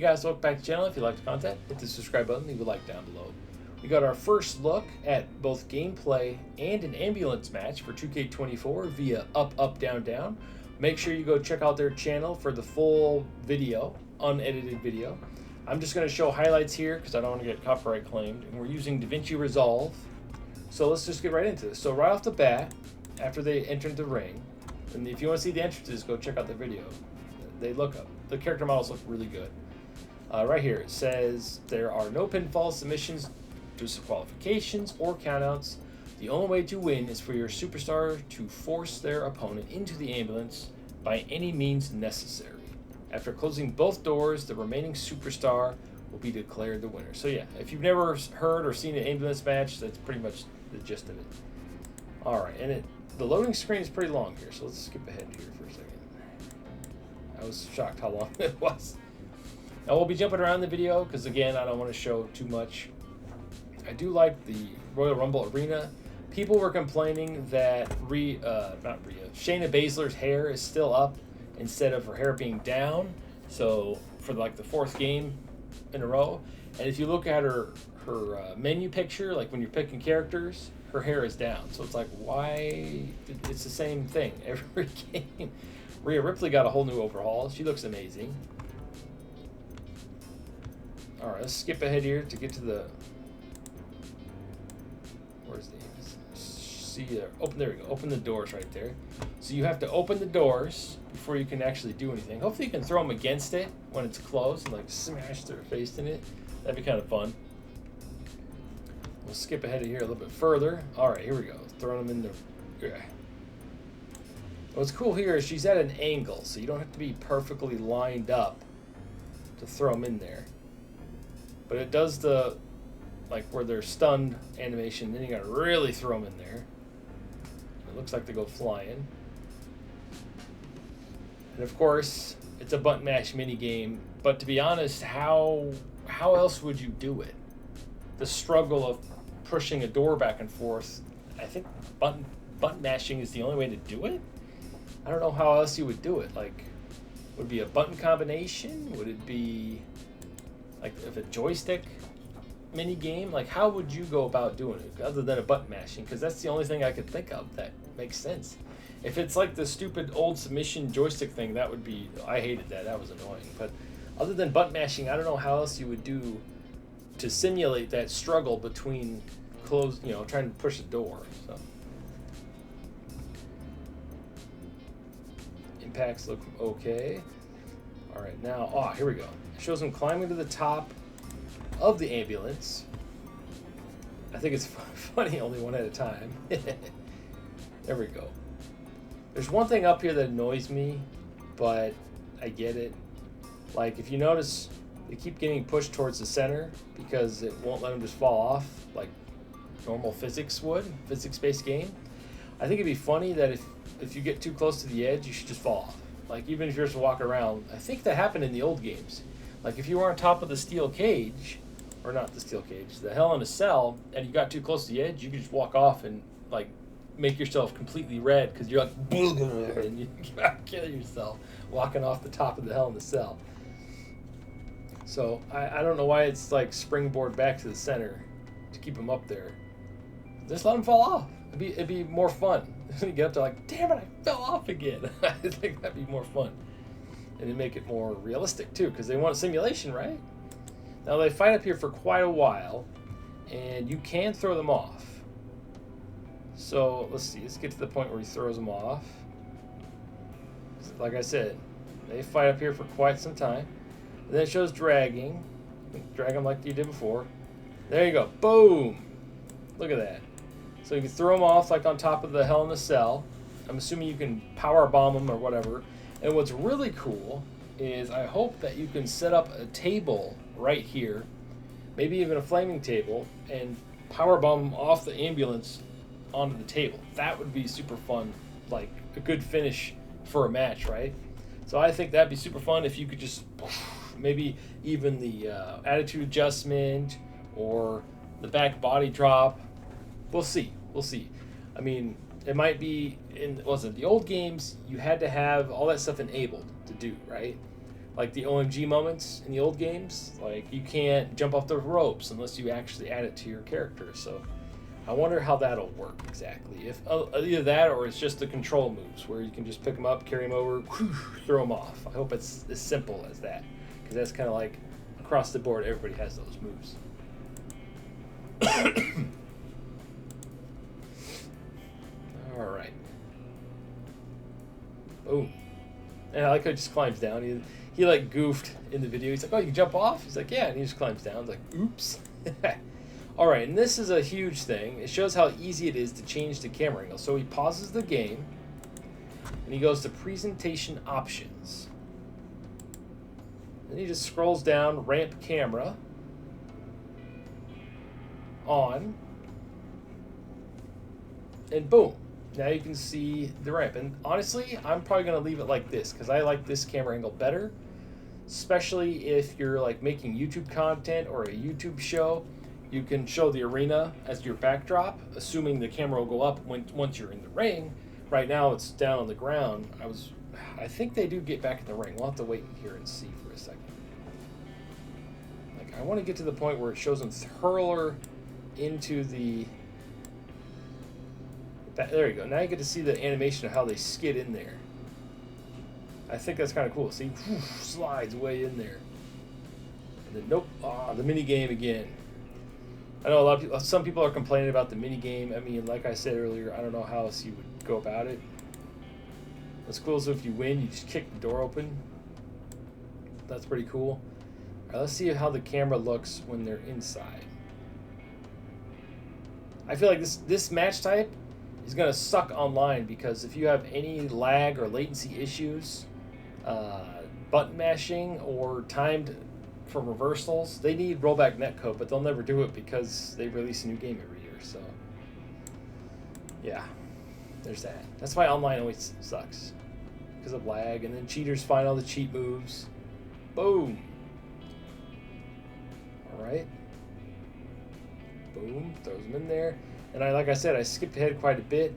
guys, welcome back to the channel. If you like the content, hit the subscribe button, leave a like down below. We got our first look at both gameplay and an ambulance match for 2K24 via Up, Up, Down, Down. Make sure you go check out their channel for the full video, unedited video. I'm just going to show highlights here because I don't want to get copyright claimed. And we're using DaVinci Resolve. So let's just get right into this. So right off the bat, after they entered the ring, and if you want to see the entrances, go check out the video. They look up. The character models look really good. Right here, it says there are no pinfall submissions, disqualifications, or countouts. The only way to win is for your superstar to force their opponent into the ambulance by any means necessary. After closing both doors, the remaining superstar will be declared the winner. So yeah, if you've never heard or seen an ambulance match, that's pretty much the gist of it. All right, and the loading screen is pretty long here, so let's skip ahead here for a second. I was shocked how long it was. Now we'll be jumping around the video because again, I don't want to show too much. I do like the Royal Rumble arena. People were complaining that Shayna Baszler's hair is still up instead of her hair being down. So for like the fourth game in a row, and if you look at her menu picture, like when you're picking characters, her hair is down. So it's like, why? It's the same thing every game. Rhea Ripley got a whole new overhaul. She looks amazing. All right, let's skip ahead here to get to the. Where's the? See there. There we go. Open the doors right there. So you have to open the doors before you can actually do anything. Hopefully you can throw them against it when it's closed and like smash their face in it. That'd be kind of fun. We'll skip ahead here a little bit further. All right, here we go. Throwing them in the. Yeah. What's cool here is she's at an angle, so you don't have to be perfectly lined up to throw them in there. But it does the, like where they're stunned animation, then you gotta really throw them in there. It looks like they go flying. And of course, it's a button mash mini game, but to be honest, how else would you do it? The struggle of pushing a door back and forth, I think button mashing is the only way to do it. I don't know how else you would do it. Like, would it be a button combination? Would it be like if a joystick mini game? Like, how would you go about doing it other than a button mashing? Because that's the only thing I could think of that makes sense. If it's like the stupid old submission joystick thing, that would be, I hated that. That was annoying. But other than button mashing, I don't know how else you would do to simulate that struggle between trying to push a door. So impacts look okay. All right, now, here we go. It shows them climbing to the top of the ambulance. I think it's funny, only one at a time. There we go. There's one thing up here that annoys me, but I get it. Like, if you notice, they keep getting pushed towards the center because it won't let them just fall off like normal physics would, physics-based game. I think it'd be funny that if you get too close to the edge, you should just fall off. Like, even if you're just walking around, I think that happened in the old games. Like, if you were on top of the steel cage, or not the steel cage, the Hell in a Cell, and you got too close to the edge, you could just walk off and, like, make yourself completely red because you're like, and you kill yourself walking off the top of the Hell in a Cell. So, I don't know why it's, like, springboard back to the center to keep them up there. Just let them fall off. It'd be more fun. You get up there like, damn it, I fell off again. I think that'd be more fun. And then make it more realistic too, because they want simulation, right? Now they fight up here for quite a while, and you can throw them off. So let's see, let's get to the point where he throws them off. Like I said, they fight up here for quite some time. And then it shows dragging. Drag them like you did before. There you go, boom! Look at that. So you can throw them off like on top of the Hell in a Cell. I'm assuming you can power bomb them or whatever. And what's really cool is I hope that you can set up a table right here, maybe even a flaming table, and power bomb them off the ambulance onto the table. That would be super fun, like a good finish for a match, right? So I think that'd be super fun if you could just maybe even the attitude adjustment or the back body drop. We'll see. We'll see. I mean, it might be in the old games, you had to have all that stuff enabled to do, right? like the OMG moments in the old games. Like, you can't jump off the ropes unless you actually add it to your character. So I wonder how that'll work exactly. If either that or it's just the control moves where you can just pick them up, carry them over, whew, throw them off. I hope it's as simple as that, because that's kind of like across the board, everybody has those moves. All right. Boom. And I like how he just climbs down. He like goofed in the video. He's like, oh, you can jump off? He's like, yeah. And he just climbs down. It's like, oops. All right, and this is a huge thing. It shows how easy it is to change the camera angle. So he pauses the game, and he goes to presentation options. Then he just scrolls down, ramp camera, on, and boom. Now you can see the ramp. And honestly, I'm probably going to leave it like this because I like this camera angle better, especially if you're like making YouTube content or a YouTube show. You can show the arena as your backdrop, assuming the camera will go up once you're in the ring. Right now it's down on the ground. I think they do get back in the ring. We'll have to wait here and see for a second. Like, I want to get to the point where it shows them hurl her into the... There you go. Now you get to see the animation of how they skid in there. I think that's kind of cool. See, whew, slides way in there. And then, nope. The mini game again. I know a lot of people, some people are complaining about the mini game. I mean, like I said earlier, I don't know how else you would go about it. What's cool is if you win, you just kick the door open. That's pretty cool. All right, let's see how the camera looks when they're inside. I feel like this match type is going to suck online because if you have any lag or latency issues, button mashing or timed for reversals, they need rollback netcode, but they'll never do it because they release a new game every year. So yeah, there's that. That's why online always sucks, because of lag, and then cheaters find all the cheat moves. Boom. All right. Boom. Throws them in there. And like I said, I skipped ahead quite a bit.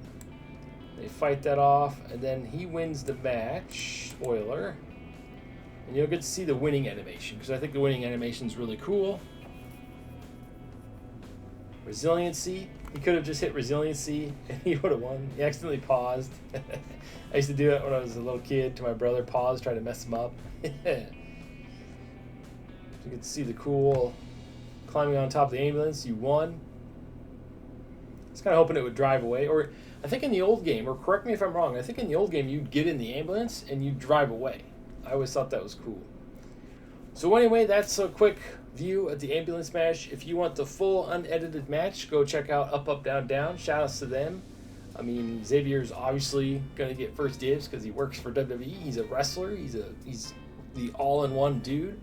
They fight that off, and then he wins the match. Spoiler. And you'll get to see the winning animation, because I think the winning animation is really cool. Resiliency. He could have just hit resiliency, and he would have won. He accidentally paused. I used to do it when I was a little kid to my brother. Pause, try to mess him up. You get to see the cool climbing on top of the ambulance. You won. I was kind of hoping it would drive away. Or I think in the old game, or correct me if I'm wrong, I think in the old game you'd get in the ambulance and you'd drive away. I always thought that was cool. So anyway, that's a quick view at the ambulance match. If you want the full unedited match, go check out Up, Up, Down, Down. Shout outs to them. I mean, Xavier's obviously going to get first dibs because he works for WWE. He's a wrestler. He's the all-in-one dude.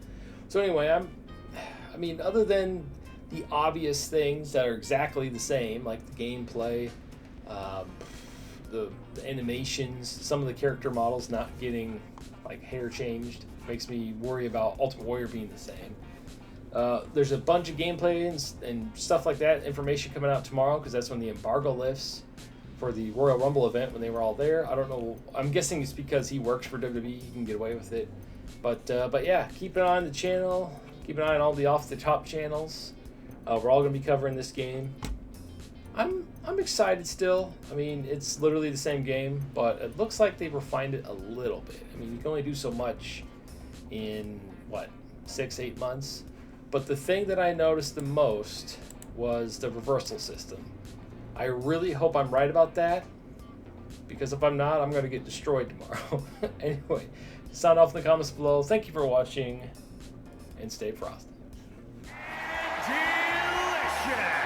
So anyway, I mean, other than the obvious things that are exactly the same, like the gameplay, the animations, some of the character models not getting like hair changed, makes me worry about Ultimate Warrior being the same. There's a bunch of gameplay and stuff like that, information coming out tomorrow, because that's when the embargo lifts for the Royal Rumble event when they were all there. I don't know. I'm guessing it's because he works for WWE. He can get away with it. But yeah, keep an eye on the channel. Keep an eye on all the off-the-top channels. We're all going to be covering this game. I'm excited still. I mean, it's literally the same game, but it looks like they refined it a little bit. I mean, you can only do so much in, 6-8 months? But the thing that I noticed the most was the reversal system. I really hope I'm right about that, because if I'm not, I'm going to get destroyed tomorrow. Anyway, sound off in the comments below. Thank you for watching, and stay frosty. Delicious!